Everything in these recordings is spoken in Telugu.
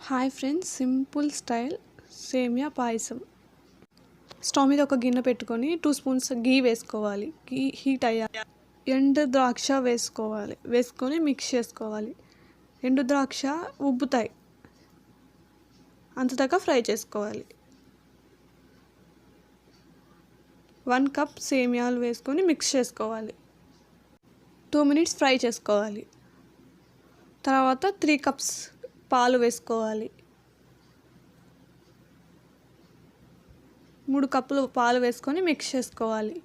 హాయ్ ఫ్రెండ్స్, సింపుల్ స్టైల్ సేమియా పాయసం. స్టవ్ మీద ఒక గిన్నె పెట్టుకొని 2 స్పూన్స్ గీ వేసుకోవాలి. గీ హీట్ అయ్యాక ఎండు ద్రాక్ష వేసుకొని మిక్స్ చేసుకోవాలి. ఎండు ద్రాక్ష ఉబ్బుతాయి, అంతదాకా ఫ్రై చేసుకోవాలి. 1 కప్ సేమియాలు వేసుకొని మిక్స్ చేసుకోవాలి. 2 మినిట్స్ ఫ్రై చేసుకోవాలి. తర్వాత 3 కప్స్ పాలు వేసుకోవాలి. 3 కప్పులు పాలు వేసుకొని మిక్స్ చేసుకోవాలి.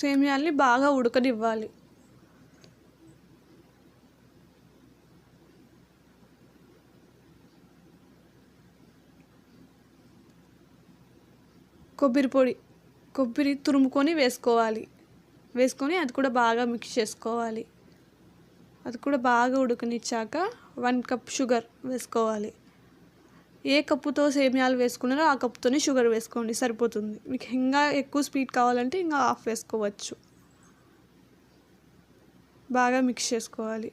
సేమియాల్ని బాగా ఉడకనివ్వాలి. కొబ్బరి తురుముకొని వేసుకొని అది కూడా బాగా మిక్స్ చేసుకోవాలి. అది కూడా బాగా ఉడకనిచ్చాక 1 కప్ షుగర్ వేసుకోవాలి. ఏ కప్పుతో సేమియాలు వేసుకున్నారో ఆ కప్పుతోనే షుగర్ వేసుకోండి, సరిపోతుంది. మీకు ఇంకా ఎక్కువ స్వీట్ కావాలంటే ఇంకా హాఫ్ వేసుకోవచ్చు. బాగా మిక్స్ చేసుకోవాలి.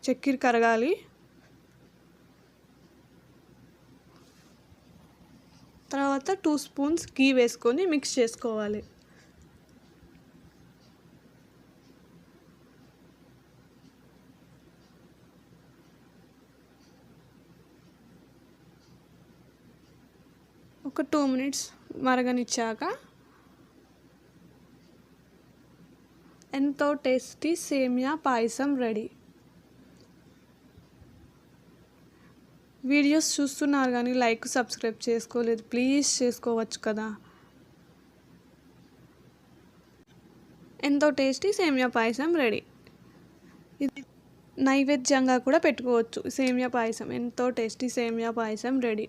చక్కెర కరగాలి. తర్వాత 2 స్పూన్స్ గీ వేసుకొని మిక్స్ చేసుకోవాలి. ఒక 2 మినిట్స్ మరగనిచ్చాక ఎంతో టేస్టీ సేమియా పాయసం రెడీ. వీడియోస్ చూస్తున్నారు కానీ లైక్ సబ్స్క్రైబ్ చేసుకోలేదు, ప్లీజ్ చేసుకోవచ్చు కదా. ఎంతో టేస్టీ సేమియా పాయసం రెడీ. ఇది నైవేద్యంగా కూడా పెట్టుకోవచ్చు. సేమియా పాయసం, ఎంతో టేస్టీ సేమియా పాయసం రెడీ.